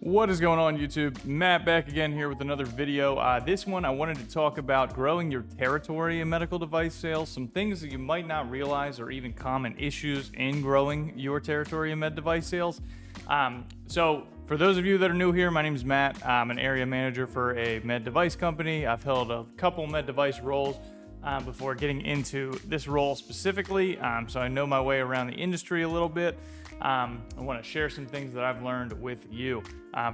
What is going on, YouTube? Matt back again here with another video. This one I wanted to talk about growing your territory in medical device sales, some things that you might not realize are even common issues in growing your territory in med device sales. So for those of you that are new here, my name is Matt. I'm an area manager for a med device company. I've held a couple med device roles before getting into this role specifically. So I know my way around the industry a little bit. I want to share some things that I've learned with you.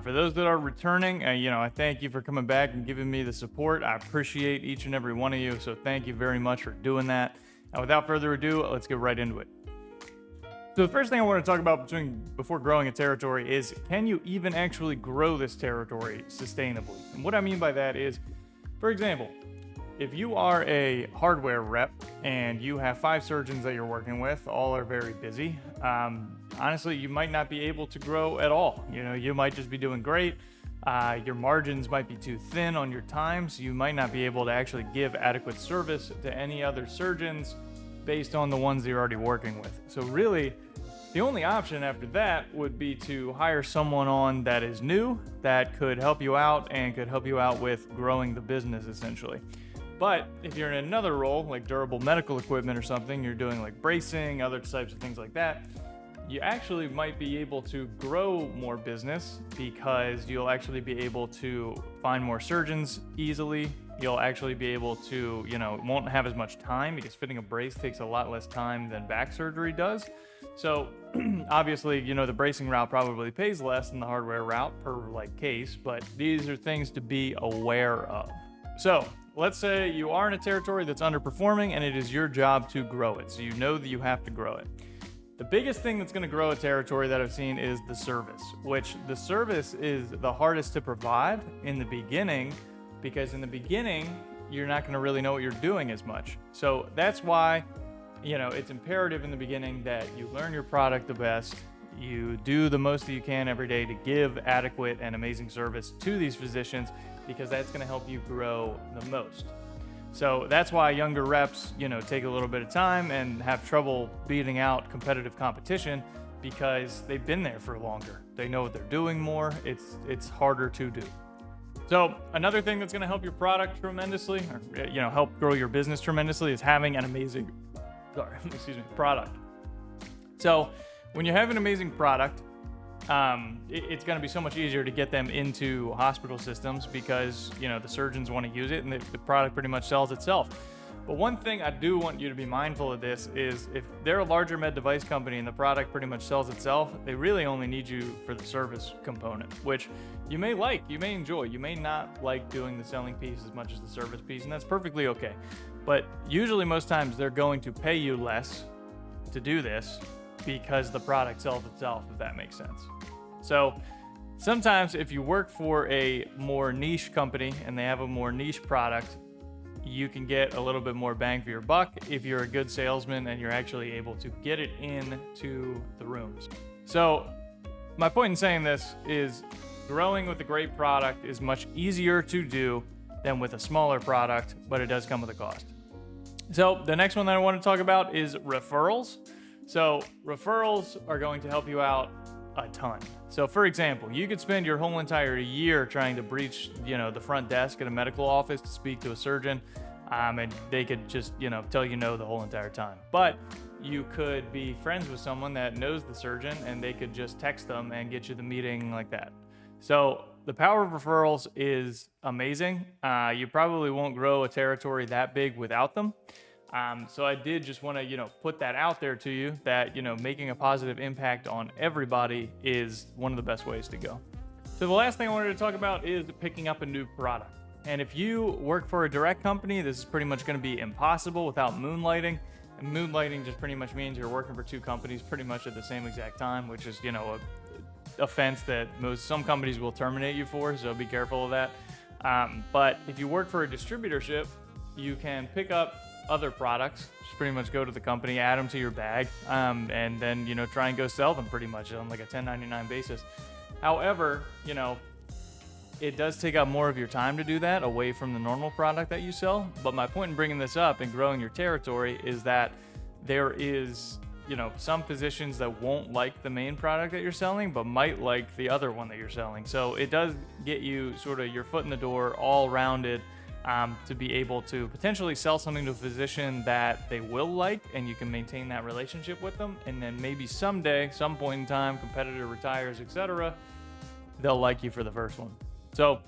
For those that are returning, I thank you for coming back and giving me the support. I appreciate each and every one of you. So thank you very much for doing that. And without further ado, let's get right into it. So the first thing I want to talk about before growing a territory is, can you even actually grow this territory sustainably? And what I mean by that is, for example, if you are a hardware rep and you have 5 surgeons that you're working with, all are very busy, honestly, you might not be able to grow at all. You might just be doing great. Your margins might be too thin on your time, so you might not be able to actually give adequate service to any other surgeons based on the ones that you're already working with. So really, the only option after that would be to hire someone on that is new, that could help you out and could help you out with growing the business essentially. But if you're in another role, like durable medical equipment or something, you're doing like bracing, other types of things like that, you actually might be able to grow more business because you'll actually be able to find more surgeons easily. You'll actually be able to, won't have as much time because fitting a brace takes a lot less time than back surgery does. So obviously, the bracing route probably pays less than the hardware route per case, but these are things to be aware of. So let's say you are in a territory that's underperforming and it is your job to grow it. So you know that you have to grow it. The biggest thing that's going to grow a territory that I've seen is the service, which the service is the hardest to provide in the beginning, because in the beginning, you're not going to really know what you're doing as much. So that's why, it's imperative in the beginning that you learn your product the best. You do the most that you can every day to give adequate and amazing service to these physicians, because that's going to help you grow the most. So that's why younger reps, take a little bit of time and have trouble beating out competitive competition, because they've been there for longer. They know what they're doing more. It's harder to do. So another thing that's going to help your product tremendously, or help grow your business tremendously, is having an amazing, product. So when you have an amazing product, it's going to be so much easier to get them into hospital systems because, the surgeons want to use it and the product pretty much sells itself. But one thing I do want you to be mindful of this is, if they're a larger med device company and the product pretty much sells itself, they really only need you for the service component, which you may enjoy. You may not like doing the selling piece as much as the service piece, and that's perfectly okay. But usually most times they're going to pay you less to do this because the product sells itself, if that makes sense. So sometimes if you work for a more niche company and they have a more niche product, you can get a little bit more bang for your buck if you're a good salesman and you're actually able to get it into the rooms. So my point in saying this is, growing with a great product is much easier to do than with a smaller product, but it does come with a cost. So the next one that I want to talk about is referrals. So referrals are going to help you out a ton. So for example, you could spend your whole entire year trying to breach, the front desk at a medical office to speak to a surgeon, and they could just, tell you no the whole entire time. But you could be friends with someone that knows the surgeon and they could just text them and get you the meeting like that. So the power of referrals is amazing. You probably won't grow a territory that big without them. So I did just want to, put that out there to you, that, making a positive impact on everybody is one of the best ways to go. So the last thing I wanted to talk about is picking up a new product. And if you work for a direct company, this is pretty much going to be impossible without moonlighting. And moonlighting just pretty much means you're working for 2 companies pretty much at the same exact time, which is, a offense that some companies will terminate you for, so be careful of that. But if you work for a distributorship, you can pick up other products, just pretty much go to the company, add them to your bag, and then, try and go sell them pretty much on like a 1099 basis. However, it does take up more of your time to do that away from the normal product that you sell. But my point in bringing this up and growing your territory is that there is some physicians that won't like the main product that you're selling, but might like the other one that you're selling. So it does get you sort of your foot in the door, all rounded, to be able to potentially sell something to a physician that they will like, and you can maintain that relationship with them. And then maybe someday, some point in time, competitor retires, etc., they'll like you for the first one. So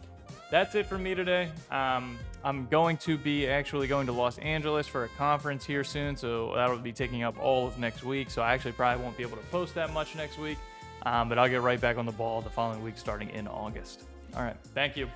that's it for me today. I'm going to be actually going to Los Angeles for a conference here soon, so that'll be taking up all of next week. So I actually probably won't be able to post that much next week, but I'll get right back on the ball the following week starting in August. All right, thank you.